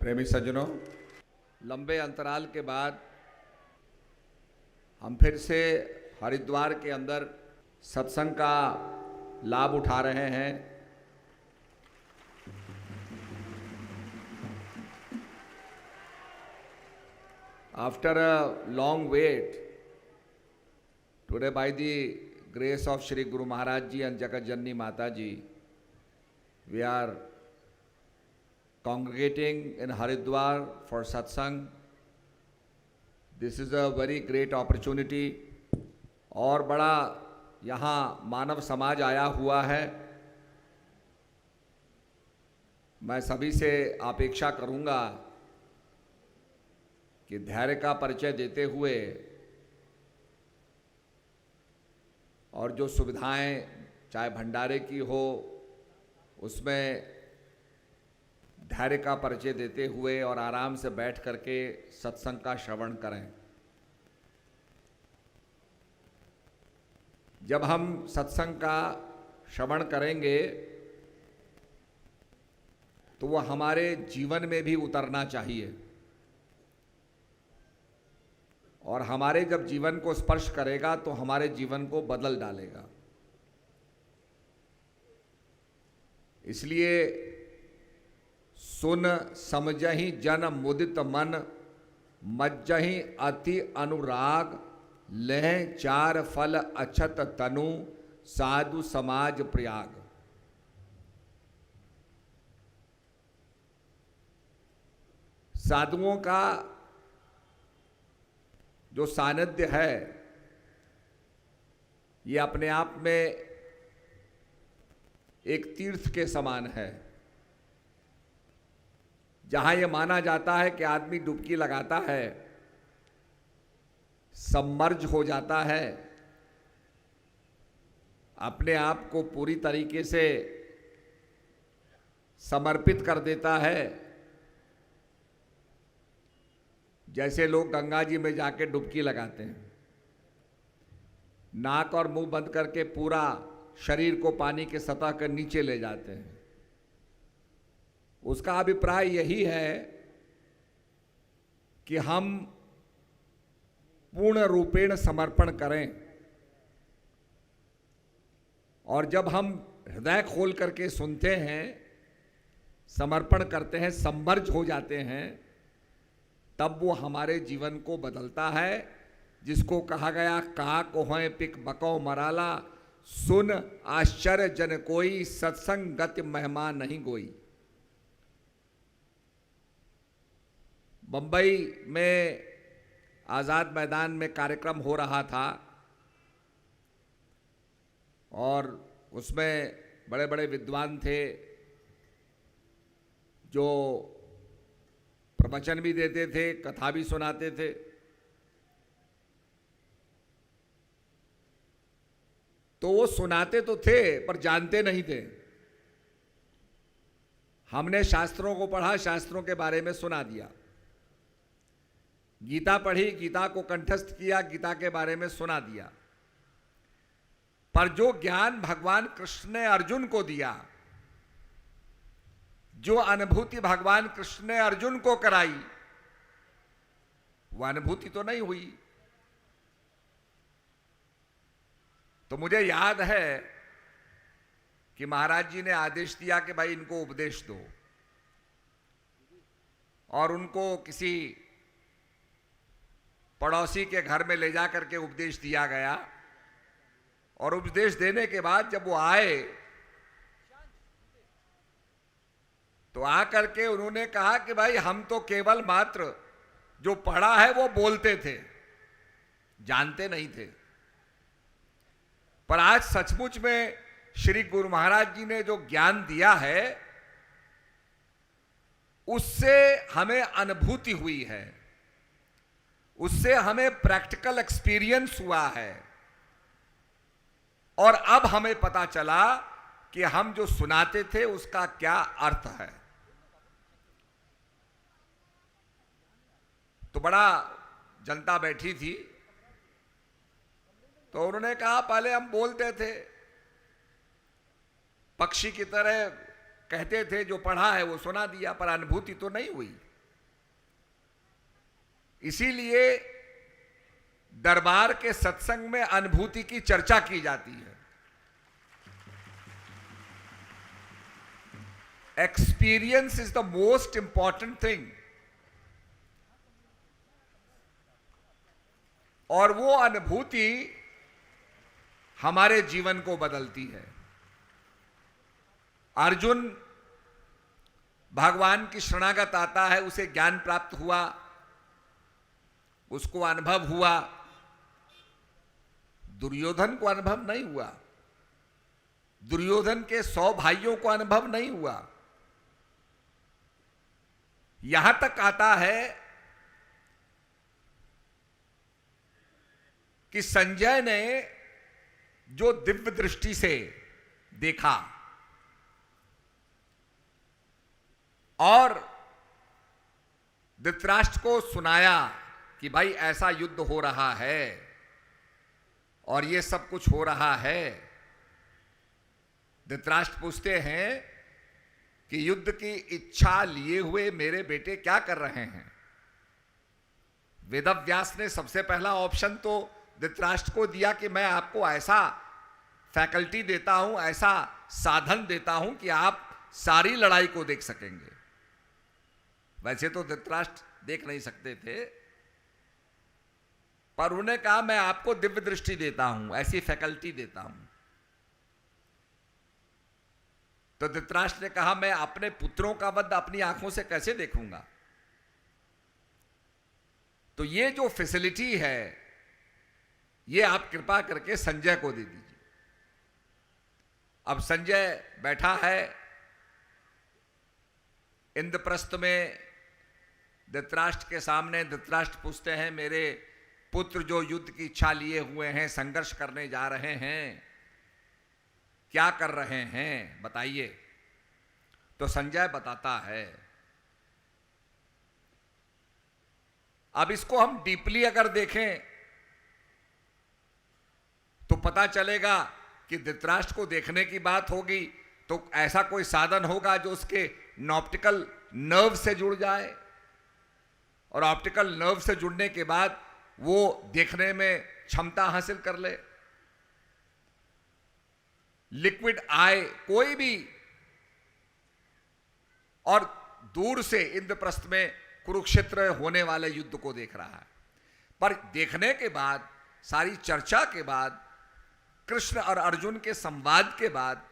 प्रेमी सज्जनों, लंबे अंतराल के बाद हम फिर से हरिद्वार के अंदर सत्संग का लाभ उठा रहे हैं। After a long wait, today by the grace of Shri Guru Maharaj Ji and Jagat Janani Mata Ji, we are congregating in Haridwar for satsang. This is a very great opportunity. और बड़ा यहाँ मानव समाज आया हुआ है। मैं सभी से अपेक्षा करूँगा कि धैर्य का परिचय देते हुए और जो सुविधाएं चाहे भंडारे की हो उसमें धैर्य का परिचय देते हुए और आराम से बैठ करके सत्संग का श्रवण करें। जब हम सत्संग का श्रवण करेंगे तो वह हमारे जीवन में भी उतरना चाहिए और हमारे जब जीवन को स्पर्श करेगा तो हमारे जीवन को बदल डालेगा। इसलिए सुन समझहि जन मुदित मन, मज्जहि अति अनुराग, लह चार फल अछत तनु, साधु समाज प्रयाग। साधुओं का जो सानिध्य है ये अपने आप में एक तीर्थ के समान है। जहां ये माना जाता है कि आदमी डुबकी लगाता है, सबमर्ज हो जाता है, अपने आप को पूरी तरीके से समर्पित कर देता है, जैसे लोग गंगा जी में जाके डुबकी लगाते हैं, नाक और मुंह बंद करके पूरा शरीर को पानी के सतह के नीचे ले जाते हैं। उसका अभिप्राय यही है कि हम पूर्ण रूपेण समर्पण करें और जब हम हृदय खोल करके सुनते हैं, समर्पण करते हैं, सम्मर्ज हो जाते हैं, तब वो हमारे जीवन को बदलता है। जिसको कहा गया का कोहें पिक बको मराला, सुन आश्चर्य जन कोई, सत्संग गति मेहमान नहीं गोई। बंबई में आज़ाद मैदान में कार्यक्रम हो रहा था और उसमें बड़े बड़े विद्वान थे जो प्रवचन भी देते थे, कथा भी सुनाते थे। तो वो सुनाते तो थे पर जानते नहीं थे। हमने शास्त्रों को पढ़ा, शास्त्रों के बारे में सुना दिया। गीता पढ़ी, गीता को कंठस्थ किया, गीता के बारे में सुना दिया। पर जो ज्ञान भगवान कृष्ण ने अर्जुन को दिया, जो अनुभूति भगवान कृष्ण ने अर्जुन को कराई, वह अनुभूति तो नहीं हुई। तो मुझे याद है कि महाराज जी ने आदेश दिया कि भाई इनको उपदेश दो, और उनको किसी पड़ोसी के घर में ले जाकर के उपदेश दिया गया। और उपदेश देने के बाद जब वो आए तो आकर के उन्होंने कहा कि भाई हम तो केवल मात्र जो पढ़ा है वो बोलते थे, जानते नहीं थे। पर आज सचमुच में श्री गुरु महाराज जी ने जो ज्ञान दिया है उससे हमें अनुभूति हुई है, उससे हमें प्रैक्टिकल एक्सपीरियंस हुआ है और अब हमें पता चला कि हम जो सुनाते थे उसका क्या अर्थ है। तो बड़ा जनता बैठी थी, तो उन्होंने कहा पहले हम बोलते थे, पक्षी की तरह कहते थे, जो पढ़ा है वो सुना दिया, पर अनुभूति तो नहीं हुई। इसीलिए दरबार के सत्संग में अनुभूति की चर्चा की जाती है। Experience is the most important thing, और वो अनुभूति हमारे जीवन को बदलती है। अर्जुन भगवान की शरणागत आता है, उसे ज्ञान प्राप्त हुआ, उसको अनुभव हुआ। दुर्योधन को अनुभव नहीं हुआ, दुर्योधन के 100 भाइयों को अनुभव नहीं हुआ। यहां तक आता है कि संजय ने जो दिव्य दृष्टि से देखा और धृतराष्ट्र को सुनाया कि भाई ऐसा युद्ध हो रहा है और ये सब कुछ हो रहा है। धृतराष्ट्र पूछते हैं कि युद्ध की इच्छा लिए हुए मेरे बेटे क्या कर रहे हैं। वेदव्यास ने सबसे पहला ऑप्शन तो धृतराष्ट्र को दिया कि मैं आपको ऐसा फैकल्टी देता हूं, ऐसा साधन देता हूं कि आप सारी लड़ाई को देख सकेंगे। वैसे तो धृतराष्ट्र देख नहीं सकते थे, पर उन्होंने कहा मैं आपको दिव्य दृष्टि देता हूं, ऐसी फैकल्टी देता हूं। तो धृतराष्ट्र ने कहा मैं अपने पुत्रों का वध अपनी आंखों से कैसे देखूंगा। तो ये जो फैसिलिटी है ये आप कृपा करके संजय को दे दीजिए। अब संजय बैठा है इंद्रप्रस्थ में धृतराष्ट्र के सामने। धृतराष्ट्र पूछते हैं मेरे पुत्र जो युद्ध की इच्छा लिए हुए हैं, संघर्ष करने जा रहे हैं, क्या कर रहे हैं बताइए। तो संजय बताता है। अब इसको हम डीपली अगर देखें तो पता चलेगा कि धृतराष्ट्र को देखने की बात होगी तो ऐसा कोई साधन होगा जो उसके ऑप्टिकल नर्व से जुड़ जाए, और ऑप्टिकल नर्व से जुड़ने के बाद वो देखने में क्षमता हासिल कर ले। लिक्विड आई कोई भी, और दूर से इंद्रप्रस्थ में कुरुक्षेत्र होने वाले युद्ध को देख रहा है। पर देखने के बाद, सारी चर्चा के बाद, कृष्ण और अर्जुन के संवाद के बाद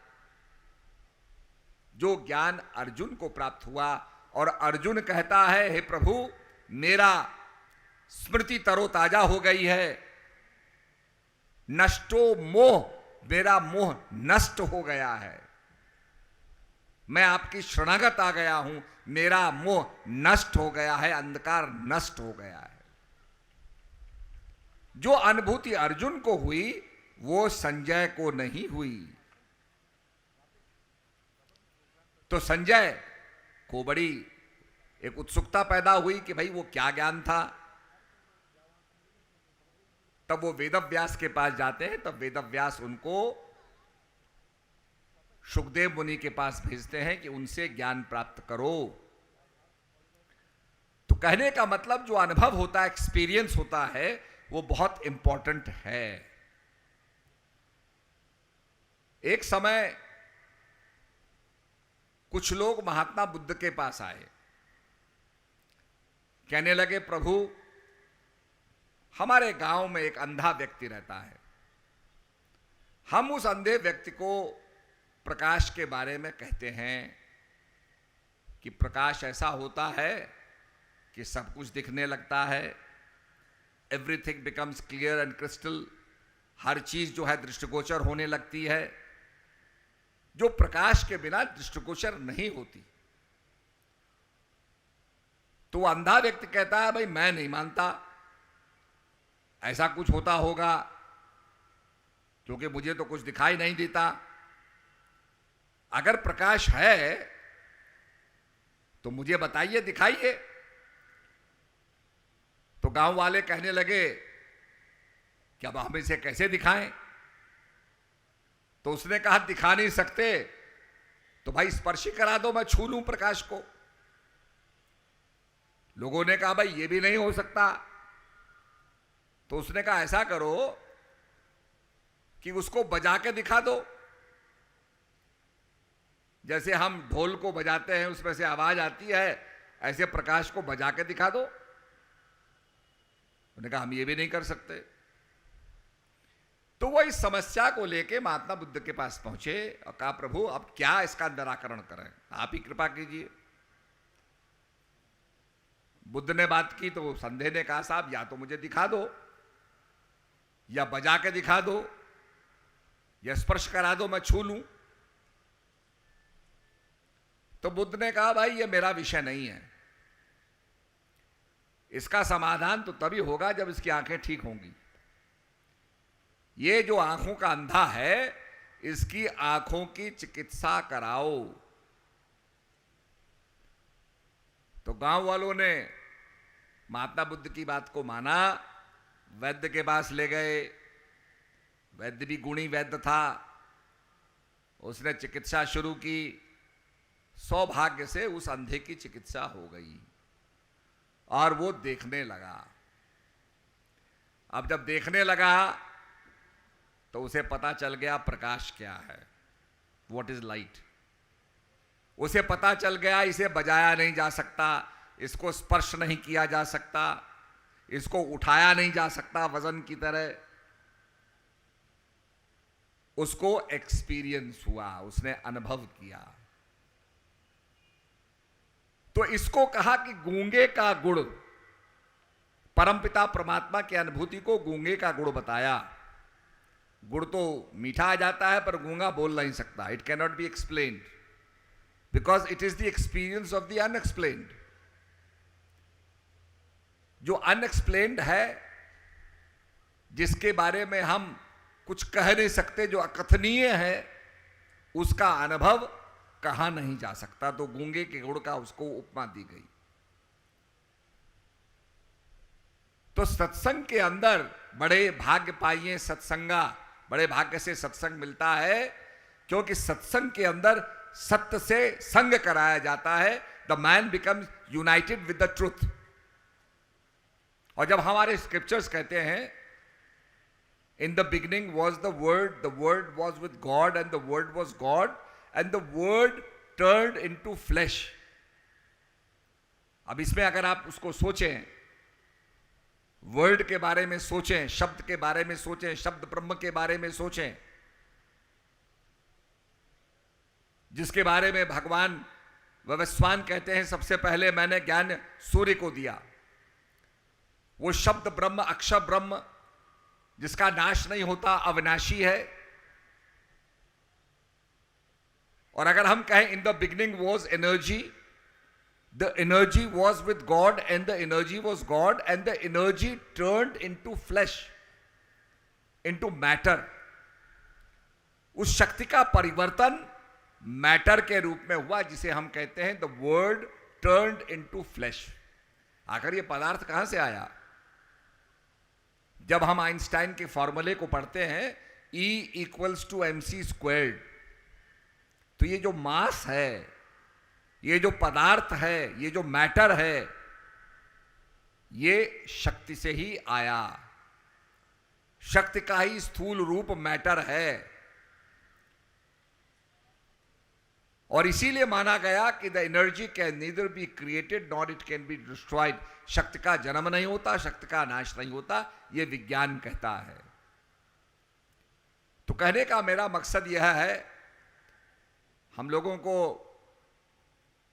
जो ज्ञान अर्जुन को प्राप्त हुआ, और अर्जुन कहता है हे प्रभु मेरा स्मृति तरोताजा हो गई है, नष्टो मोह, मेरा मोह नष्ट हो गया है, मैं आपकी शरणागत आ गया हूं, मेरा मोह नष्ट हो गया है, अंधकार नष्ट हो गया है। जो अनुभूति अर्जुन को हुई वो संजय को नहीं हुई। तो संजय को बड़ी एक उत्सुकता पैदा हुई कि भाई वो क्या ज्ञान था। तब वो वेदव्यास के पास जाते हैं। तब वेदव्यास उनको सुखदेव मुनि के पास भेजते हैं कि उनसे ज्ञान प्राप्त करो। तो कहने का मतलब जो अनुभव होता है, एक्सपीरियंस होता है, वो बहुत इंपॉर्टेंट है। एक समय कुछ लोग महात्मा बुद्ध के पास आए, कहने लगे प्रभु हमारे गांव में एक अंधा व्यक्ति रहता है, हम उस अंधे व्यक्ति को प्रकाश के बारे में कहते हैं कि प्रकाश ऐसा होता है कि सब कुछ दिखने लगता है, everything becomes clear and crystal, हर चीज जो है दृष्टिगोचर होने लगती है, जो प्रकाश के बिना दृष्टिगोचर नहीं होती। तो अंधा व्यक्ति कहता है भाई मैं नहीं मानता, ऐसा कुछ होता होगा, क्योंकि मुझे तो कुछ दिखाई नहीं देता। अगर प्रकाश है तो मुझे बताइए, दिखाइए। तो गांव वाले कहने लगे कि अब हम इसे कैसे दिखाएं। तो उसने कहा दिखा नहीं सकते तो भाई स्पर्श करा दो, मैं छू लूं प्रकाश को। लोगों ने कहा भाई ये भी नहीं हो सकता, तो उसने कहा ऐसा करो कि उसको बजा के दिखा दो, जैसे हम ढोल को बजाते हैं उसमें से आवाज आती है, ऐसे प्रकाश को बजा के दिखा दो। उन्होंने कहा हम ये भी नहीं कर सकते। तो वो इस समस्या को लेके महात्मा बुद्ध के पास पहुंचे और कहा प्रभु अब क्या इसका निराकरण करें, आप ही कृपा कीजिए। बुद्ध ने बात की तो संदेह ने कहा साहब या तो मुझे दिखा दो, या बजा के दिखा दो, या स्पर्श करा दो, मैं छू लूं। तो बुद्ध ने कहा भाई ये मेरा विषय नहीं है, इसका समाधान तो तभी होगा जब इसकी आंखें ठीक होंगी। ये जो आंखों का अंधा है इसकी आंखों की चिकित्सा कराओ। तो गांव वालों ने महात्मा बुद्ध की बात को माना, वैद्य के पास ले गए। वैद्य भी गुणी वैद्य था, उसने चिकित्सा शुरू की। सौभाग्य से उस अंधे की चिकित्सा हो गई और वो देखने लगा। अब जब देखने लगा तो उसे पता चल गया प्रकाश क्या है, व्हाट इज लाइट। उसे पता चल गया इसे बजाया नहीं जा सकता, इसको स्पर्श नहीं किया जा सकता, इसको उठाया नहीं जा सकता वजन की तरह। उसको एक्सपीरियंस हुआ, उसने अनुभव किया। तो इसको कहा कि गूंगे का गुड़, परमपिता परमात्मा की अनुभूति को गूंगे का गुड़ बताया। गुड़ तो मीठा आ जाता है पर गूंगा बोल नहीं सकता। It can not be explained because it is the experience of the unexplained. जो अनएक्सप्लेन्ड है, जिसके बारे में हम कुछ कह नहीं सकते, जो अकथनीय है, उसका अनुभव कहा नहीं जा सकता। तो गूंगे के गुड़ का उसको उपमा दी गई। तो सत्संग के अंदर बड़े भाग्य पाइए सत्संगा, बड़े भाग्य से सत्संग मिलता है, क्योंकि सत्संग के अंदर सत्य से संग कराया जाता है। The man becomes United with the truth. और जब हमारे स्क्रिप्चर्स कहते हैं in the beginning was the word was with God and the word was God and the word turned into flash. अब इसमें अगर आप उसको सोचें, वर्ड के बारे में सोचें, शब्द के बारे में सोचें, शब्द ब्रह्म के बारे में सोचें, जिसके बारे में भगवान वैवस्वान कहते हैं सबसे पहले मैंने ज्ञान सूर्य को दिया। वो शब्द ब्रह्म, अक्षर ब्रह्म, जिसका नाश नहीं होता, अविनाशी है। और अगर हम कहें in the beginning was energy, the energy was with God and the energy was God and the energy turned into flesh, into matter. उस शक्ति का परिवर्तन मैटर के रूप में हुआ, जिसे हम कहते हैं the word turned into flesh. आखिर ये पदार्थ कहां से आया? जब हम आइंस्टाइन के फॉर्मूले को पढ़ते हैं E equals to mc squared, तो ये जो मास है, ये जो पदार्थ है, ये जो मैटर है, ये शक्ति से ही आया। शक्ति का ही स्थूल रूप मैटर है। और इसीलिए माना गया कि the energy can neither be created nor it can be destroyed. शक्ति का जन्म नहीं होता, शक्ति का नाश नहीं होता, यह विज्ञान कहता है। तो कहने का मेरा मकसद यह है, हम लोगों को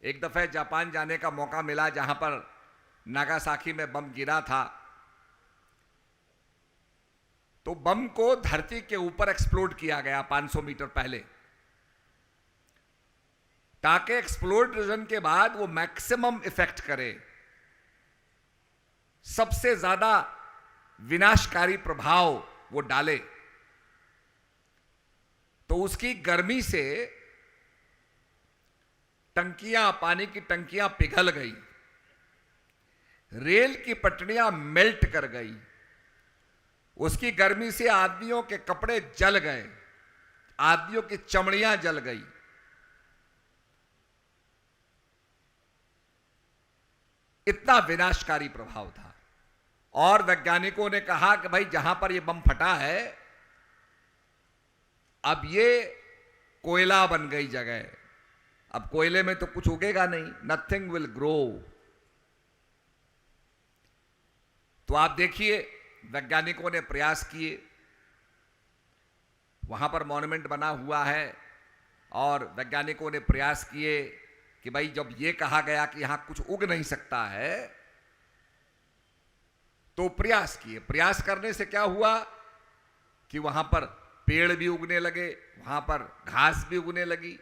एक दफे जापान जाने का मौका मिला, जहां पर नागासाकी में बम गिरा था। तो बम को धरती के ऊपर एक्सप्लोड किया गया 500 मीटर पहले, ताकि एक्सप्लोजन के बाद वो मैक्सिमम इफेक्ट करे, सबसे ज्यादा विनाशकारी प्रभाव वो डाले। तो उसकी गर्मी से टंकियां, पानी की टंकियां पिघल गई, रेल की पटरियां मेल्ट कर गई, उसकी गर्मी से आदमियों के कपड़े जल गए, आदमियों की चमड़ियां जल गई। इतना विनाशकारी प्रभाव था। और वैज्ञानिकों ने कहा कि भाई जहां पर यह बम फटा है, अब ये कोयला बन गई जगह, अब कोयले में तो कुछ उगेगा नहीं, नथिंग विल ग्रो। तो आप देखिए, वैज्ञानिकों ने प्रयास किए, वहां पर मॉन्यूमेंट बना हुआ है, और वैज्ञानिकों ने प्रयास किए कि भाई जब ये कहा गया कि यहां कुछ उग नहीं सकता है, तो प्रयास किए। प्रयास करने से क्या हुआ कि वहां पर पेड़ भी उगने लगे, वहां पर घास भी उगने लगी,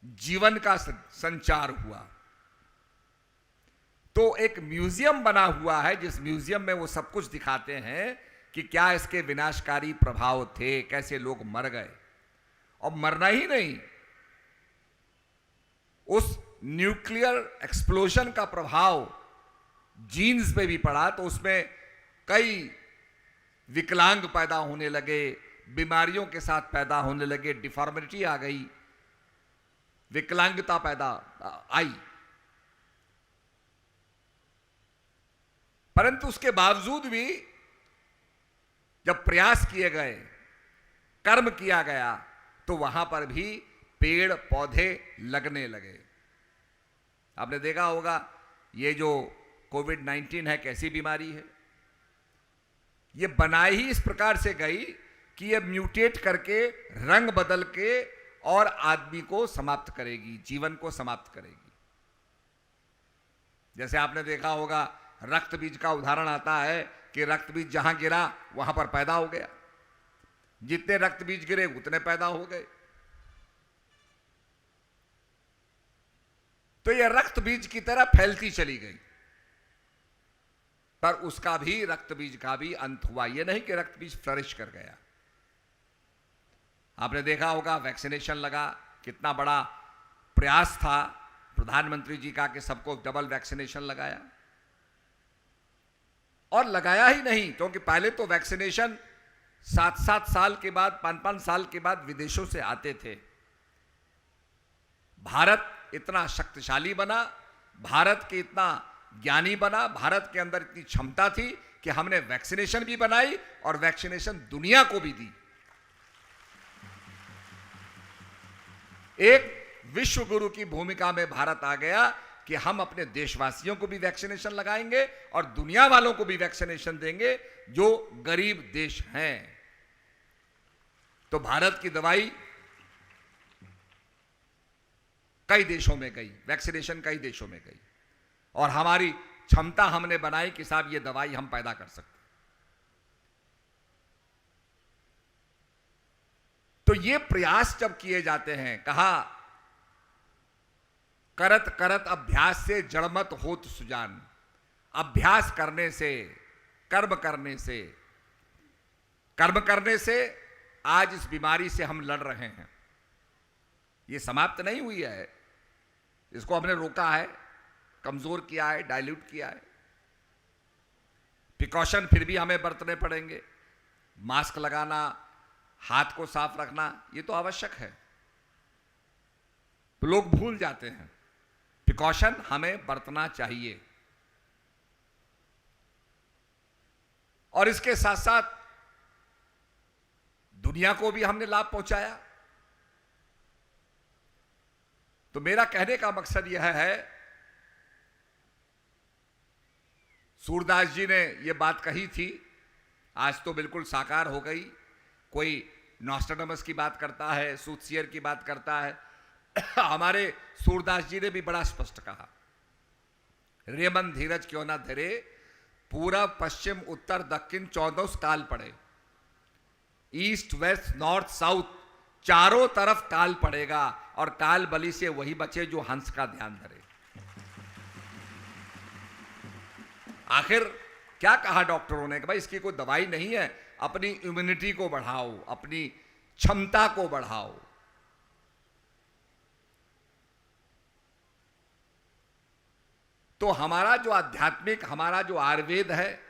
जीवन का संचार हुआ। तो एक म्यूजियम बना हुआ है, जिस म्यूजियम में वो सब कुछ दिखाते हैं कि क्या इसके विनाशकारी प्रभाव थे, कैसे लोग मर गए। और मरना ही नहीं, उस न्यूक्लियर एक्सप्लोजन का प्रभाव जीन्स पे भी पड़ा, तो उसमें कई विकलांग पैदा होने लगे, बीमारियों के साथ पैदा होने लगे, डिफॉर्मिटी आ गई, विकलांगता पैदा आई। परंतु उसके बावजूद भी जब प्रयास किए गए, कर्म किया गया, तो वहां पर भी पेड़ पौधे लगने लगे। आपने देखा होगा ये जो कोविड-19 है, कैसी बीमारी है। ये बनाई ही इस प्रकार से गई कि ये म्यूटेट करके, रंग बदल के, और आदमी को समाप्त करेगी, जीवन को समाप्त करेगी। जैसे आपने देखा होगा, रक्त बीज का उदाहरण आता है कि रक्त बीज जहां गिरा वहां पर पैदा हो गया, जितने रक्त बीज गिरे उतने पैदा हो गए। तो यह रक्त बीज की तरह फैलती चली गई, पर उसका भी, रक्त बीज का भी अंत हुआ। यह नहीं कि रक्त बीज फ्लरिश कर गया। आपने देखा होगा वैक्सीनेशन लगा, कितना बड़ा प्रयास था प्रधानमंत्री जी का कि सबको डबल वैक्सीनेशन लगाया। और लगाया ही नहीं, क्योंकि पहले तो वैक्सीनेशन 7-7 साल के बाद, 5-5 साल के बाद विदेशों से आते थे। भारत इतना शक्तिशाली बना, भारत के इतना ज्ञानी बना, भारत के अंदर इतनी क्षमता थी कि हमने वैक्सीनेशन भी बनाई और वैक्सीनेशन दुनिया को भी दी। एक विश्व गुरु की भूमिका में भारत आ गया कि हम अपने देशवासियों को भी वैक्सीनेशन लगाएंगे और दुनिया वालों को भी वैक्सीनेशन देंगे जो गरीब देश हैं। तो भारत की दवाई कई देशों में गई, वैक्सीनेशन कई देशों में गई, और हमारी क्षमता हमने बनाई कि साहब ये दवाई हम पैदा कर सकते। तो ये प्रयास जब किए जाते हैं, कहा करत करत अभ्यास से जड़मत होत सुजान। अभ्यास करने से, कर्म करने से आज इस बीमारी से हम लड़ रहे हैं। ये समाप्त नहीं हुई है, इसको हमने रोका है, कमजोर किया है, डाइल्यूट किया है। प्रिकॉशन फिर भी हमें बरतने पड़ेंगे, मास्क लगाना, हाथ को साफ रखना, ये तो आवश्यक है। तो लोग भूल जाते हैं, प्रिकॉशन हमें बरतना चाहिए। और इसके साथ साथ दुनिया को भी हमने लाभ पहुंचाया। तो मेरा कहने का मकसद यह है, सूरदास जी ने यह बात कही थी, आज तो बिल्कुल साकार हो गई। कोई नॉस्ट्राडमस की बात करता है, सूतसियर की बात करता है, हमारे सूरदास जी ने भी बड़ा स्पष्ट कहा, रे मन धीरज क्यों ना धरे, पूरब पश्चिम उत्तर दक्षिण 14 काल पड़े, ईस्ट वेस्ट नॉर्थ साउथ चारों तरफ काल पड़ेगा, और काल बलि से वही बचे जो हंस का ध्यान धरे। आखिर क्या कहा डॉक्टरों ने कि भाई इसकी कोई दवाई नहीं है, अपनी इम्यूनिटी को बढ़ाओ, अपनी क्षमता को बढ़ाओ। तो हमारा जो आध्यात्मिक, हमारा जो आयुर्वेद है,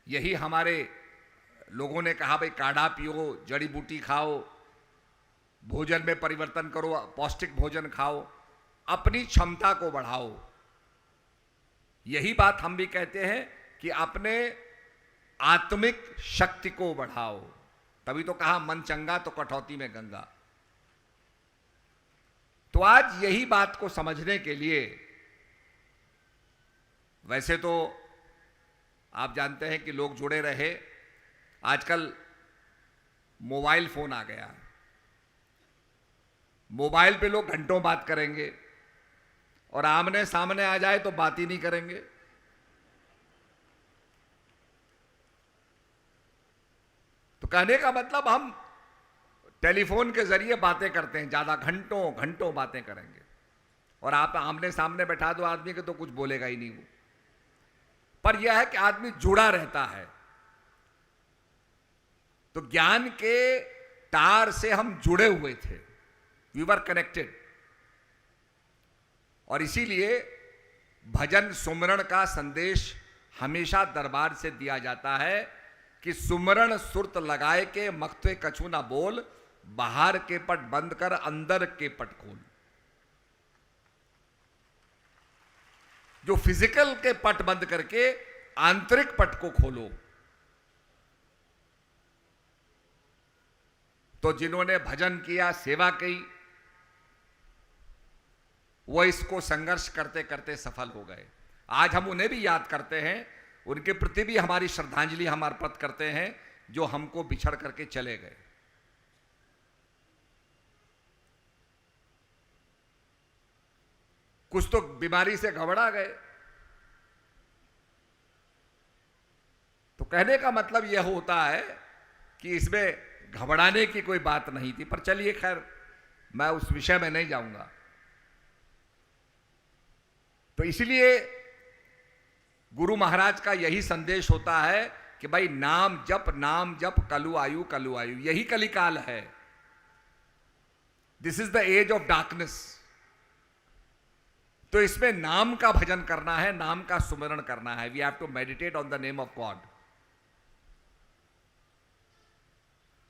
यही हमारे लोगों ने कहा भाई काढ़ा पियो, जड़ी बूटी खाओ, भोजन में परिवर्तन करो, पौष्टिक भोजन खाओ। अपनी क्षमता को बढ़ाओ। यही बात हम भी कहते हैं कि अपने आत्मिक शक्ति को बढ़ाओ। तभी तो कहा मन चंगा तो कटौती में गंगा। तो आज यही बात को समझने के लिए, वैसे तो आप जानते हैं कि लोग जुड़े रहे, आजकल मोबाइल फोन आ गया, मोबाइल पे लोग घंटों बात करेंगे और आमने सामने आ जाए तो बात ही नहीं करेंगे। तो कहने का मतलब हम टेलीफोन के जरिए बातें करते हैं, ज्यादा घंटों घंटों बातें करेंगे, और आप आमने सामने बैठा दो आदमी के तो कुछ बोलेगा ही नहीं वो। पर यह है कि आदमी जुड़ा रहता है। तो ज्ञान के तार से हम जुड़े हुए थे, वी वर कनेक्टेड। और इसीलिए भजन सुमरण का संदेश हमेशा दरबार से दिया जाता है कि सुमरण सुरत लगाए के मख्ते कछु ना बोल, बाहर के पट बंद कर अंदर के पट खोल। जो फिजिकल के पट बंद करके आंतरिक पट को खोलो। तो जिन्होंने भजन किया, सेवा की, वो इसको संघर्ष करते करते सफल हो गए। आज हम उन्हें भी याद करते हैं, उनके प्रति भी हमारी श्रद्धांजलि हम अर्पित करते हैं जो हमको बिछड़ करके चले गए। कुछ तो बीमारी से घबरा गए। तो कहने का मतलब यह होता है कि इसमें घबराने की कोई बात नहीं थी। पर चलिए खैर, मैं उस विषय में नहीं जाऊंगा। तो इसलिए गुरु महाराज का यही संदेश होता है कि भाई नाम जप कलु आयु कलु आयु। यही कलिकाल है। This is the age of darkness. तो इसमें नाम का भजन करना है, नाम का सुमिरन करना है। We have to meditate on the name of God.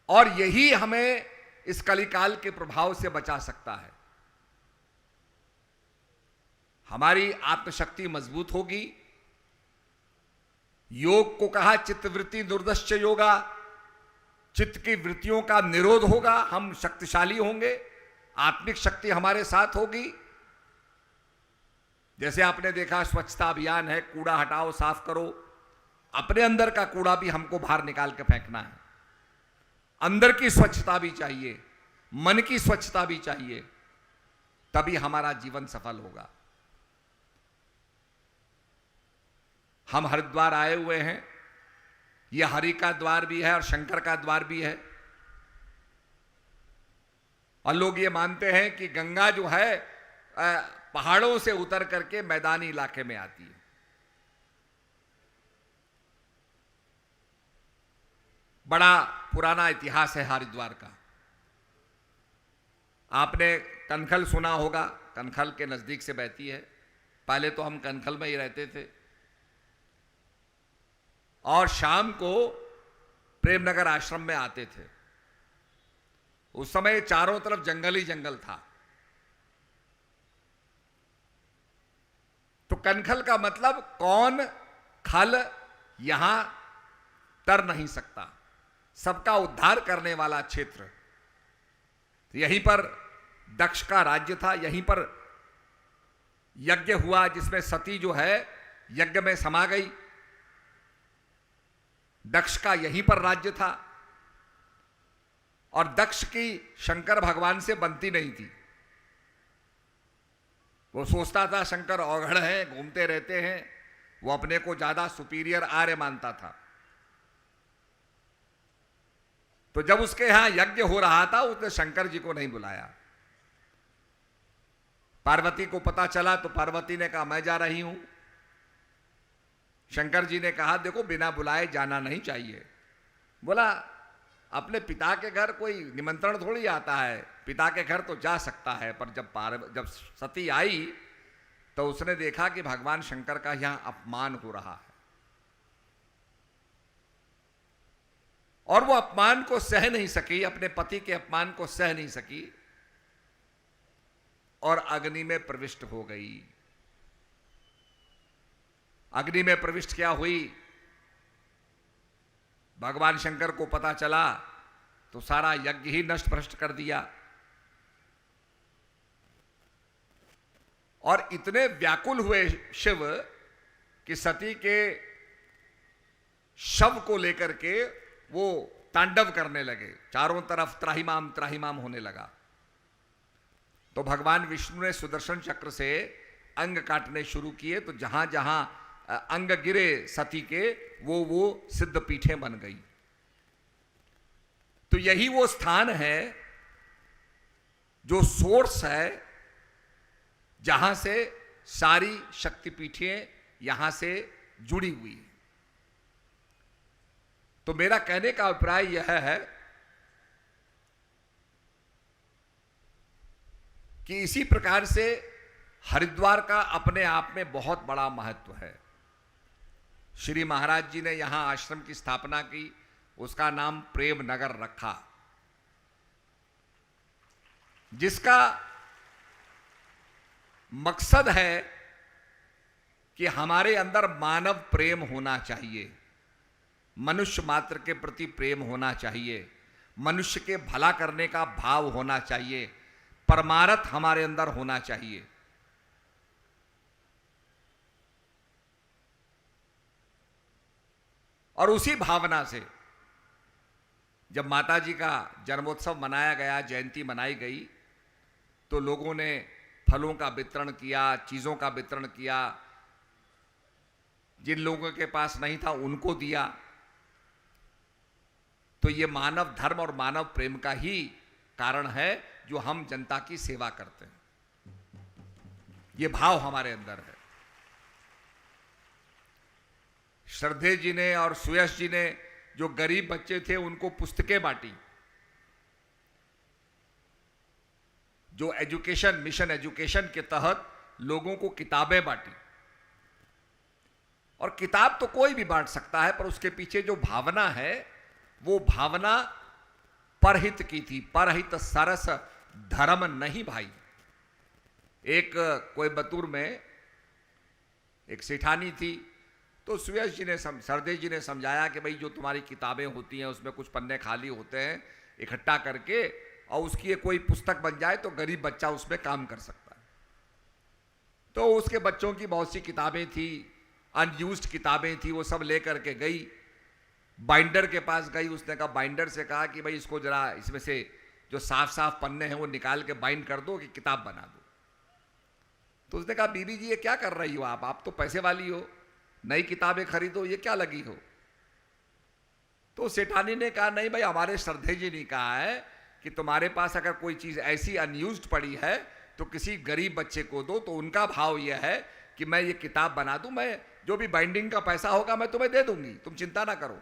और यही हमें इस कलिकाल के प्रभाव से बचा सकता है। हमारी आत्मशक्ति मजबूत होगी। योग को कहा चित्तवृत्ति दुर्दश्च योगा, चित्त की वृत्तियों का निरोध होगा, हम शक्तिशाली होंगे, आत्मिक शक्ति हमारे साथ होगी। जैसे आपने देखा स्वच्छता अभियान है, कूड़ा हटाओ, साफ करो। अपने अंदर का कूड़ा भी हमको बाहर निकाल के फेंकना है। अंदर की स्वच्छता भी चाहिए, मन की स्वच्छता भी चाहिए, तभी हमारा जीवन सफल होगा। हम हरिद्वार आए हुए हैं। यह हरि का द्वार भी है और शंकर का द्वार भी है। और लोग ये मानते हैं कि गंगा जो है पहाड़ों से उतर करके मैदानी इलाके में आती है। बड़ा पुराना इतिहास है हरिद्वार का। आपने कनखल सुना होगा, कनखल के नजदीक से बहती है। पहले तो हम कनखल में ही रहते थे और शाम को प्रेमनगर आश्रम में आते थे। उस समय चारों तरफ जंगल ही जंगल था। तो कनखल का मतलब कौन खल यहां तर नहीं सकता, सबका उद्धार करने वाला क्षेत्र। यहीं पर दक्ष का राज्य था। यहीं पर यज्ञ हुआ जिसमें सती जो है यज्ञ में समा गई। दक्ष का यहीं पर राज्य था। और दक्ष की शंकर भगवान से बनती नहीं थी। वो सोचता था शंकर औघड़ है, घूमते रहते हैं। वो अपने को ज्यादा सुपीरियर आर्य मानता था। तो जब उसके यहां यज्ञ हो रहा था उसने शंकर जी को नहीं बुलाया। पार्वती को पता चला तो पार्वती ने कहा मैं जा रही हूं। शंकर जी ने कहा देखो बिना बुलाए जाना नहीं चाहिए। बोला अपने पिता के घर कोई निमंत्रण थोड़ी आता है, पिता के घर तो जा सकता है। पर जब सती आई तो उसने देखा कि भगवान शंकर का यहां अपमान हो रहा है और वो अपमान को सह नहीं सकी, अपने पति के अपमान को सह नहीं सकी। और अग्नि में प्रविष्ट हो गई। अग्नि में प्रविष्ट क्या हुई, भगवान शंकर को पता चला तो सारा यज्ञ ही नष्ट भ्रष्ट कर दिया। और इतने व्याकुल हुए शिव कि सती के शव को लेकर के वो तांडव करने लगे, चारों तरफ त्राहिमाम त्राहिमाम होने लगा। तो भगवान विष्णु ने सुदर्शन चक्र से अंग काटने शुरू किए, तो जहां जहां अंग गिरे सती के वो सिद्ध पीठें बन गई। तो यही वो स्थान है जो सोर्स है, जहां से सारी शक्तिपीठें यहां से जुड़ी हुई है। तो मेरा कहने का अभिप्राय यह है कि इसी प्रकार से हरिद्वार का अपने आप में बहुत बड़ा महत्व है। श्री महाराज जी ने यहां आश्रम की स्थापना की, उसका नाम प्रेम नगर रखा, जिसका मकसद है कि हमारे अंदर मानव प्रेम होना चाहिए, मनुष्य मात्र के प्रति प्रेम होना चाहिए, मनुष्य के भला करने का भाव होना चाहिए, परमार्थ हमारे अंदर होना चाहिए। और उसी भावना से जब माता जी का जन्मोत्सव मनाया गया, जयंती मनाई गई, तो लोगों ने फलों का वितरण किया, चीजों का वितरण किया, जिन लोगों के पास नहीं था उनको दिया। तो ये मानव धर्म और मानव प्रेम का ही कारण है जो हम जनता की सेवा करते हैं। ये भाव हमारे अंदर है। श्रद्धे जी ने और सुयश जी ने जो गरीब बच्चे थे उनको पुस्तकें बांटी, जो एजुकेशन मिशन एजुकेशन के तहत लोगों को किताबें बांटी। और किताब तो कोई भी बांट सकता है, पर उसके पीछे जो भावना है वो भावना परहित की थी। परहित सरस धर्म नहीं भाई। एक कोयंबटूर में एक सेठानी थी, तो सुयश जी ने सरदे जी ने समझाया कि भाई जो तुम्हारी किताबें होती हैं उसमें कुछ पन्ने खाली होते हैं, इकट्ठा करके और उसकी कोई पुस्तक बन जाए तो गरीब बच्चा उसमें काम कर सकता है। तो उसके बच्चों की बहुत सी किताबें थी, अनयूज्ड किताबें थी, वो सब लेकर के गई, बाइंडर के पास गई। उसने कहा, बाइंडर से कहा कि भाई इसको जरा इसमें से जो साफ साफ पन्ने हैं वो निकाल के बाइंड कर दो कि किताब बना दो। तो उसने कहा, बीबी जी ये क्या कर रही हो आप तो पैसे वाली हो, नई किताबें खरीदो, ये क्या लगी हो। तो सेठानी ने कहा, नहीं भाई, हमारे श्रद्धे जी ने कहा है कि तुम्हारे पास अगर कोई चीज ऐसी अनयूज्ड पड़ी है तो किसी गरीब बच्चे को दो। तो उनका भाव यह है कि मैं ये किताब बना दूं, मैं जो भी बाइंडिंग का पैसा होगा मैं तुम्हें दे दूंगी, तुम चिंता ना करो।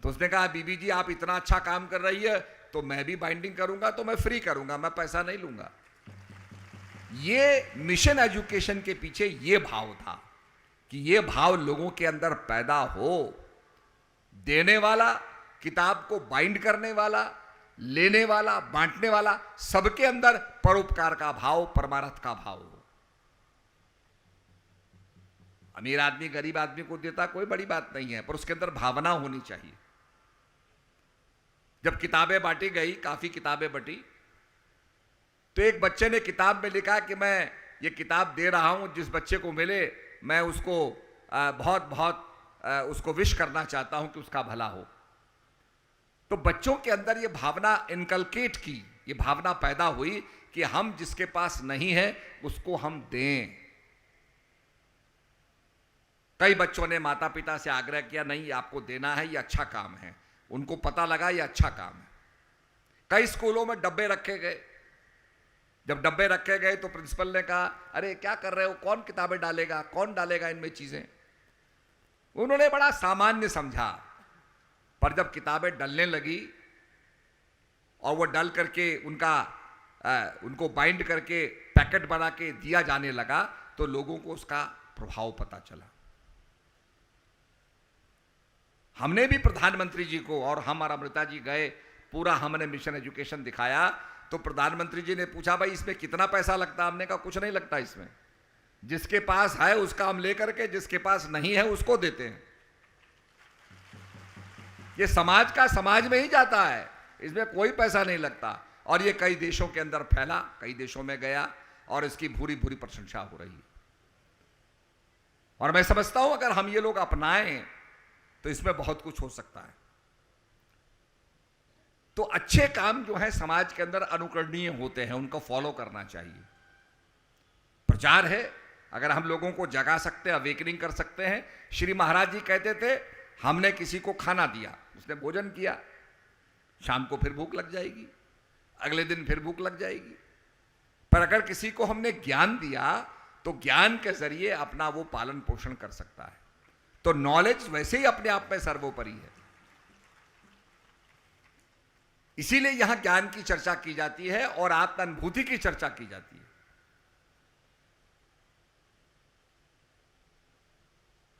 तो उसने कहा, बीबी जी आप इतना अच्छा काम कर रही है तो मैं भी बाइंडिंग करूंगा, तो मैं फ्री करूंगा, मैं पैसा नहीं लूंगा। ये मिशन एजुकेशन के पीछे ये भाव था कि ये भाव लोगों के अंदर पैदा हो, देने वाला, किताब को बाइंड करने वाला, लेने वाला, बांटने वाला, सबके अंदर परोपकार का भाव, परमार्थ का भाव हो। अमीर आदमी गरीब आदमी को देता कोई बड़ी बात नहीं है, पर उसके अंदर भावना होनी चाहिए। जब किताबें बांटी गई, काफी किताबें बटी, तो एक बच्चे ने किताब में लिखा कि मैं ये किताब दे रहा हूं, जिस बच्चे को मिले मैं उसको बहुत बहुत उसको विश करना चाहता हूं कि उसका भला हो। तो बच्चों के अंदर ये भावना इनकलकेट की, ये भावना पैदा हुई कि हम जिसके पास नहीं है उसको हम दें। कई बच्चों ने माता पिता से आग्रह किया, नहीं आपको देना है, ये अच्छा काम है। उनको पता लगा ये अच्छा काम है। कई स्कूलों में डब्बे रखे गए। जब डब्बे रखे गए तो प्रिंसिपल ने कहा, अरे क्या कर रहे हो, कौन किताबें डालेगा, कौन डालेगा इनमें चीजें। उन्होंने बड़ा सामान्य समझा, पर जब किताबें डलने लगी और वो डल करके उनको बाइंड करके पैकेट बना के दिया जाने लगा, तो लोगों को उसका प्रभाव पता चला। हमने भी प्रधानमंत्री जी को, और हम और अमृता जी गए, पूरा हमने मिशन एजुकेशन दिखाया। तो प्रधानमंत्री जी ने पूछा, भाई इसमें कितना पैसा लगता? हमने कहा कुछ नहीं लगता इसमें, जिसके पास है उसका हम लेकर के, जिसके पास नहीं है उसको देते हैं। ये समाज का समाज में ही जाता है, इसमें कोई पैसा नहीं लगता। और ये कई देशों के अंदर फैला, कई देशों में गया और इसकी भूरी भूरी प्रशंसा हो रही है। और मैं समझता हूं अगर हम ये लोग अपनाएं तो इसमें बहुत कुछ हो सकता है। तो अच्छे काम जो है समाज के अंदर अनुकरणीय होते हैं, उनको फॉलो करना चाहिए। प्रचार है, अगर हम लोगों को जगा सकते हैं, अवेकनिंग कर सकते हैं। श्री महाराज जी कहते थे, हमने किसी को खाना दिया, उसने भोजन किया, शाम को फिर भूख लग जाएगी, अगले दिन फिर भूख लग जाएगी। पर अगर किसी को हमने ज्ञान दिया तो ज्ञान के जरिए अपना वो पालन पोषण कर सकता है। तो नॉलेज वैसे ही अपने आप में सर्वोपरि है। इसीलिए यहां ज्ञान की चर्चा की जाती है और आत्मानुभूति की चर्चा की जाती है।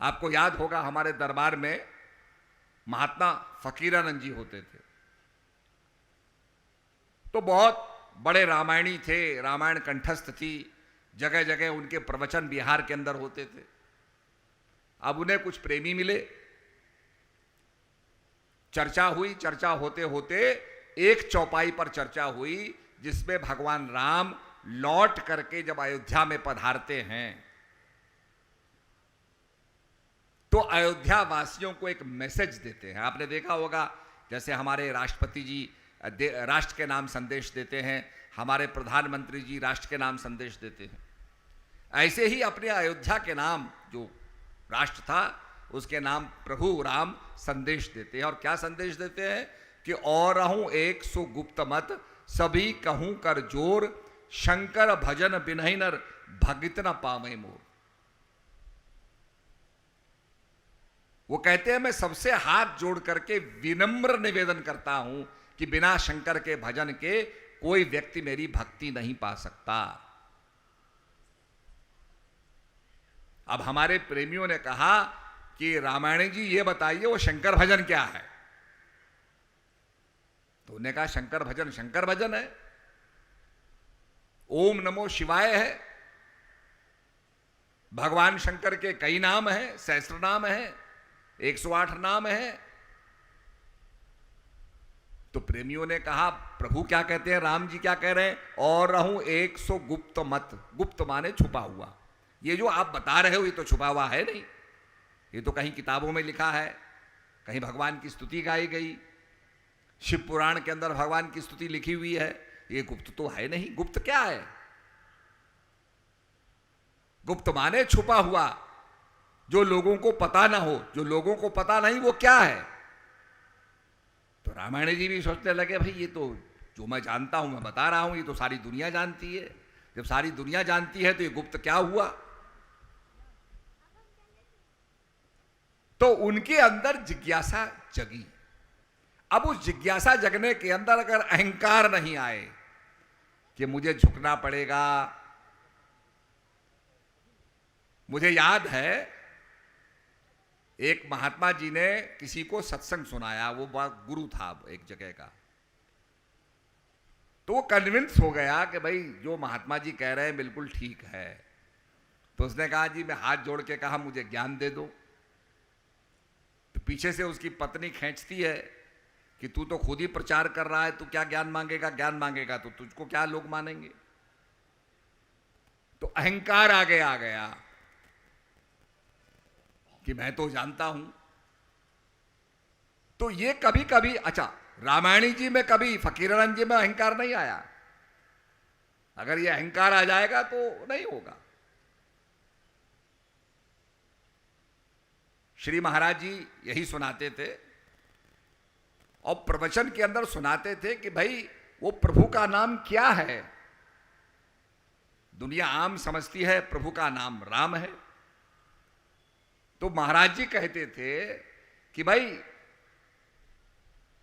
आपको याद होगा हमारे दरबार में महात्मा फकीरानंद जी होते थे, तो बहुत बड़े रामायणी थे, रामायण कंठस्थ थी, जगह जगह उनके प्रवचन बिहार के अंदर होते थे। अब उन्हें कुछ प्रेमी मिले, चर्चा हुई, चर्चा होते होते एक चौपाई पर चर्चा हुई जिसमें भगवान राम लौट करके जब अयोध्या में पधारते हैं तो अयोध्या वासियों को एक मैसेज देते हैं। आपने देखा होगा जैसे हमारे राष्ट्रपति जी राष्ट्र के नाम संदेश देते हैं, हमारे प्रधानमंत्री जी राष्ट्र के नाम संदेश देते हैं, ऐसे ही अपने अयोध्या के नाम जो राष्ट्र था उसके नाम प्रभु राम संदेश देते हैं। और क्या संदेश देते हैं कि और रहूं एक सो गुप्त मत, सभी कहूं कर जोर, शंकर भजन बिनहि नर भगित न पावे मोर। वो कहते हैं मैं सबसे हाथ जोड़ करके विनम्र निवेदन करता हूं कि बिना शंकर के भजन के कोई व्यक्ति मेरी भक्ति नहीं पा सकता। अब हमारे प्रेमियों ने कहा कि रामायण जी ये बताइए वो शंकर भजन क्या है? तो उन्होंने कहा शंकर भजन है, ओम नमो शिवाय है, भगवान शंकर के कई नाम हैं, सहस्त्र नाम है, 108 नाम है। तो प्रेमियों ने कहा प्रभु क्या कहते हैं, राम जी क्या कह रहे हैं? और रहूं 100 गुप्त मत, गुप्त माने छुपा हुआ। ये जो आप बता रहे हो ये तो छुपा हुआ है नहीं, ये तो कहीं किताबों में लिखा है, कहीं भगवान की स्तुति गाई गई, शिव पुराण के अंदर भगवान की स्तुति लिखी हुई है, ये गुप्त तो है नहीं। गुप्त क्या है? गुप्त माने छुपा हुआ, जो लोगों को पता ना हो, जो लोगों को पता नहीं वो क्या है? तो रामायण जी भी सोचने लगे भाई ये तो जो मैं जानता हूं मैं बता रहा हूं, ये तो सारी दुनिया जानती है। जब सारी दुनिया जानती है तो ये गुप्त क्या हुआ? तो उनके अंदर जिज्ञासा जगी। अब उस जिज्ञासा जगने के अंदर अगर अहंकार नहीं आए कि मुझे झुकना पड़ेगा। मुझे याद है एक महात्मा जी ने किसी को सत्संग सुनाया, वो गुरु था एक जगह का, तो वो कन्विंस हो गया कि भाई जो महात्मा जी कह रहे हैं बिल्कुल ठीक है। तो उसने कहा जी मैं हाथ जोड़ के कहा मुझे ज्ञान दे दो। तो पीछे से उसकी पत्नी खींचती है कि तू तो खुद ही प्रचार कर रहा है, तू क्या ज्ञान मांगेगा? ज्ञान मांगेगा तो तुझको क्या लोग मानेंगे? तो अहंकार आगे आ गया कि मैं तो जानता हूं। तो ये कभी कभी, अच्छा रामायणी जी में कभी फकीरानंद जी में अहंकार नहीं आया। अगर ये अहंकार आ जाएगा तो नहीं होगा। श्री महाराज जी यही सुनाते थे और प्रवचन के अंदर सुनाते थे कि भाई वो प्रभु का नाम क्या है? दुनिया आम समझती है प्रभु का नाम राम है। तो महाराज जी कहते थे कि भाई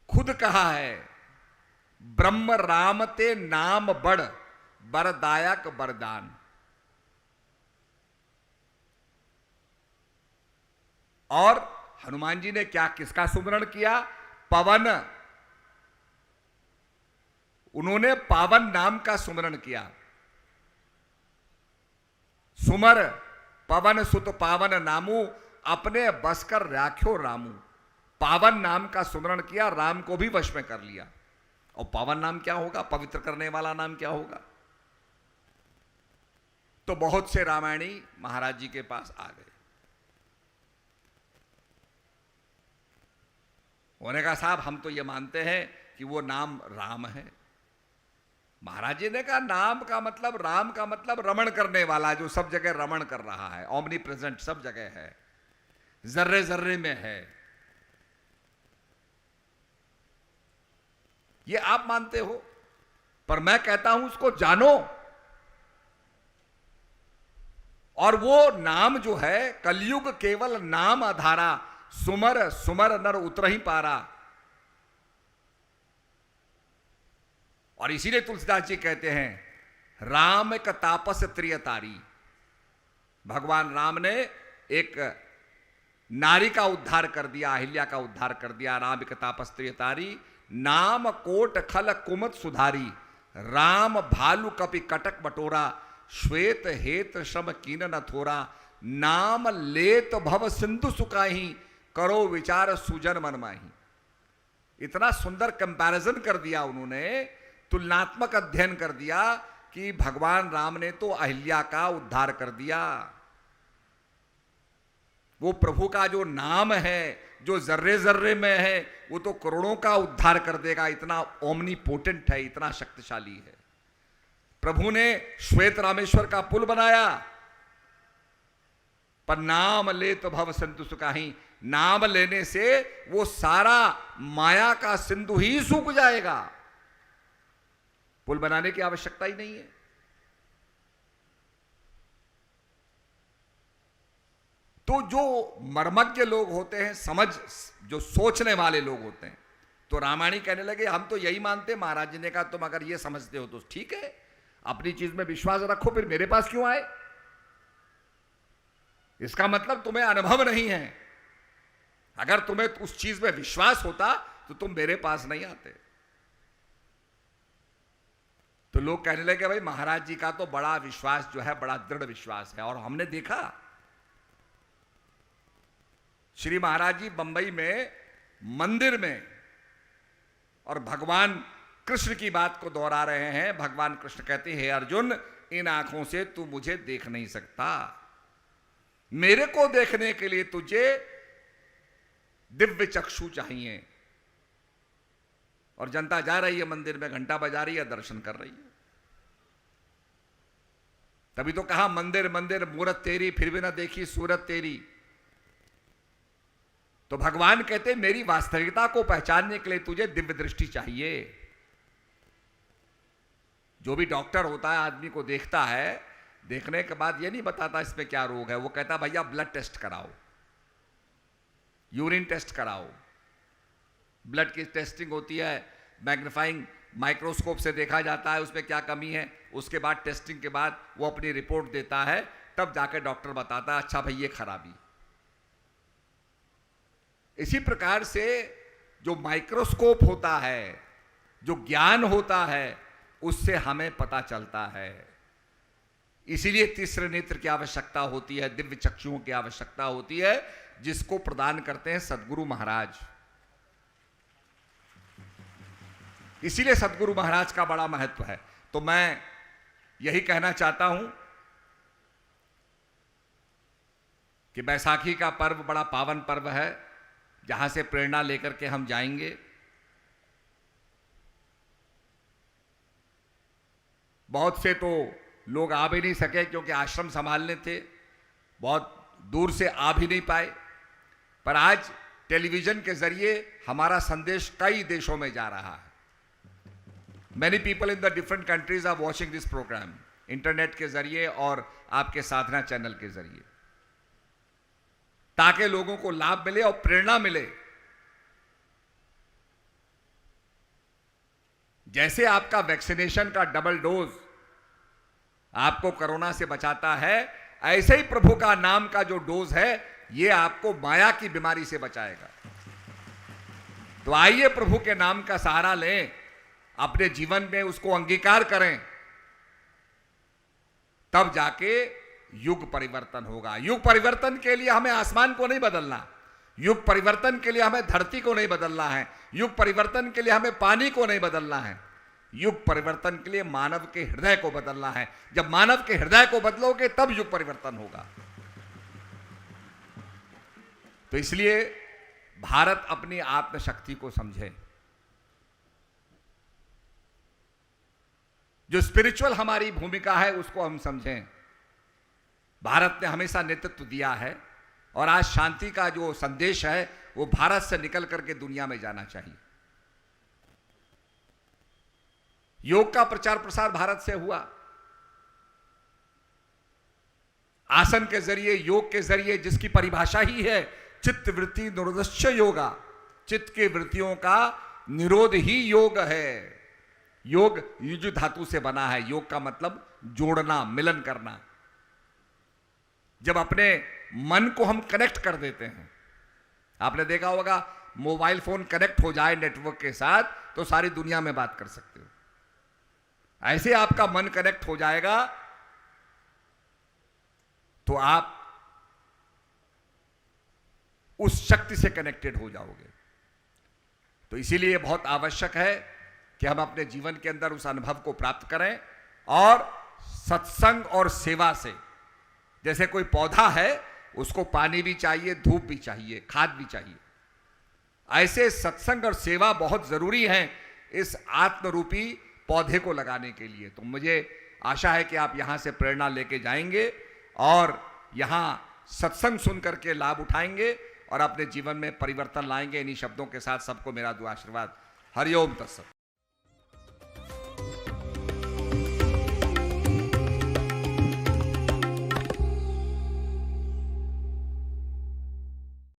खुद कहा है ब्रह्म राम ते नाम बड़ बरदायक बरदान। और हनुमान जी ने क्या किसका सुमरण किया? पवन उन्होंने पावन नाम का सुमरण किया। सुमर पवन सुत पावन नामू, अपने बस कर राख्यो रामू। पावन नाम का सुमरण किया, राम को भी वश में कर लिया। और पावन नाम क्या होगा? पवित्र करने वाला नाम क्या होगा? तो बहुत से रामायणी महाराज जी के पास आ गए। उन्होंने कहा साहब हम तो ये मानते हैं कि वो नाम राम है। महाराज जी ने कहा नाम का मतलब, राम का मतलब रमण करने वाला, जो सब जगह रमण कर रहा है, ओमनी प्रेजेंट, सब जगह है, जर्रे जर्रे में है। ये आप मानते हो, पर मैं कहता हूं उसको जानो। और वो नाम जो है, कलयुग केवल नाम आधारा, सुमर सुमर नर उतरहि पारा। और इसीलिए तुलसीदास जी कहते हैं राम एक तापस त्रियतारी। भगवान राम ने एक नारी का उद्धार कर दिया, अहिल्या का उद्धार कर दिया। राम एक तापस त्रियतारी, नाम कोट खल कुमत सुधारी। राम भालु कपि कटक बटोरा, श्वेत हेत श्रम कीन न थोरा। नाम लेत भव सिंधु सुकाही, करो विचार सुजन मन माही। इतना सुंदर कंपैरिजन कर दिया उन्होंने, तुलनात्मक अध्ययन कर दिया कि भगवान राम ने तो अहिल्या का उद्धार कर दिया। वो प्रभु का जो नाम है, जो जर्रे जर्रे में है, वो तो करोड़ों का उद्धार कर देगा। इतना ओमनी पोटेंट है, इतना शक्तिशाली है। प्रभु ने श्वेत रामेश्वर का पुल बनाया, पर नाम ले तो भव सिंधु सुकाही। नाम लेने से वो सारा माया का सिंधु ही सूख जाएगा, पुल बनाने की आवश्यकता ही नहीं है। तो जो मर्मज्ञ लोग होते हैं, समझ, जो सोचने वाले लोग होते हैं, तो रामायणी कहने लगे हम तो यही मानते। महाराज जी ने कहा तुम अगर ये समझते हो तो ठीक है, अपनी चीज में विश्वास रखो, फिर मेरे पास क्यों आए? इसका मतलब तुम्हें अनुभव नहीं है। अगर तुम्हें उस चीज में विश्वास होता तो तुम मेरे पास नहीं आते। तो लोग कहने लगे भाई महाराज जी का तो बड़ा विश्वास जो है, बड़ा दृढ़ विश्वास है। और हमने देखा श्री महाराज जी बंबई में मंदिर में, और भगवान कृष्ण की बात को दोहरा रहे हैं। भगवान कृष्ण कहते हैं, अर्जुन इन आंखों से तू मुझे देख नहीं सकता, मेरे को देखने के लिए तुझे दिव्य चक्षु चाहिए। और जनता जा रही है मंदिर में, घंटा बजा रही है, दर्शन कर रही है। तभी तो कहा मंदिर मंदिर मूरत तेरी, फिर भी ना देखी सूरत तेरी। तो भगवान कहते मेरी वास्तविकता को पहचानने के लिए तुझे दिव्य दृष्टि चाहिए। जो भी डॉक्टर होता है आदमी को देखता है, देखने के बाद ये नहीं बताता इसमें क्या रोग है, वो कहता भैया ब्लड टेस्ट कराओ, यूरिन टेस्ट कराओ। ब्लड की टेस्टिंग होती है, मैग्नीफाइंग माइक्रोस्कोप से देखा जाता है उसमें क्या कमी है। उसके बाद टेस्टिंग के बाद वो अपनी रिपोर्ट देता है, तब जाकर डॉक्टर बताता है अच्छा भाई ये खराबी। इसी प्रकार से जो माइक्रोस्कोप होता है, जो ज्ञान होता है, उससे हमें पता चलता है। इसीलिए तीसरे नेत्र की आवश्यकता होती है, दिव्य चक्षुओं की आवश्यकता होती है, जिसको प्रदान करते हैं सद्गुरु महाराज। इसीलिए सद्गुरु महाराज का बड़ा महत्व है। तो मैं यही कहना चाहता हूं कि बैसाखी का पर्व बड़ा पावन पर्व है, जहां से प्रेरणा लेकर के हम जाएंगे। बहुत से तो लोग आ भी नहीं सके क्योंकि आश्रम संभालने थे, बहुत दूर से आ भी नहीं पाए। पर आज टेलीविजन के जरिए हमारा संदेश कई देशों में जा रहा है। Many people in the different countries are watching this program, internet के जरिए और आपके साधना चैनल के जरिए, ताकि लोगों को लाभ मिले और प्रेरणा मिले। जैसे आपका वैक्सीनेशन का डबल डोज आपको कोरोना से बचाता है, ऐसे ही प्रभु का नाम का जो डोज है ये आपको माया की बीमारी से बचाएगा। तो आइए प्रभु के नाम का सहारा लें अपने जीवन में उसको अंगीकार करें, तब जाके युग परिवर्तन होगा। युग परिवर्तन के लिए हमें आसमान को नहीं बदलना, युग परिवर्तन के लिए हमें धरती को नहीं बदलना है, युग परिवर्तन के लिए हमें पानी को नहीं बदलना है, युग परिवर्तन के लिए मानव के हृदय को बदलना है। जब मानव के हृदय को बदलोगे तब युग परिवर्तन होगा। तो इसलिए भारत अपनी आत्मशक्ति को समझे, जो स्पिरिचुअल हमारी भूमिका है उसको हम समझें। भारत ने हमेशा नेतृत्व दिया है और आज शांति का जो संदेश है वो भारत से निकल करके दुनिया में जाना चाहिए। योग का प्रचार प्रसार भारत से हुआ, आसन के जरिए, योग के जरिए, जिसकी परिभाषा ही है चित्त वृत्ति निरोधश्च योगा, चित्त की वृत्तियों का निरोध ही योग है। योग युज धातु से बना है, योग का मतलब जोड़ना, मिलन करना। जब अपने मन को हम कनेक्ट कर देते हैं, आपने देखा होगा मोबाइल फोन कनेक्ट हो जाए नेटवर्क के साथ तो सारी दुनिया में बात कर सकते हो। ऐसे आपका मन कनेक्ट हो जाएगा तो आप उस शक्ति से कनेक्टेड हो जाओगे। तो इसीलिए बहुत आवश्यक है कि हम अपने जीवन के अंदर उस अनुभव को प्राप्त करें और सत्संग और सेवा से, जैसे कोई पौधा है उसको पानी भी चाहिए, धूप भी चाहिए, खाद भी चाहिए, ऐसे सत्संग और सेवा बहुत जरूरी है इस आत्मरूपी पौधे को लगाने के लिए। तो मुझे आशा है कि आप यहां से प्रेरणा लेके जाएंगे और यहां सत्संग सुन करके लाभ उठाएंगे और अपने जीवन में परिवर्तन लाएंगे। इन्हीं शब्दों के साथ सबको मेरा दुआ आशीर्वाद। हरिओम तत्सत।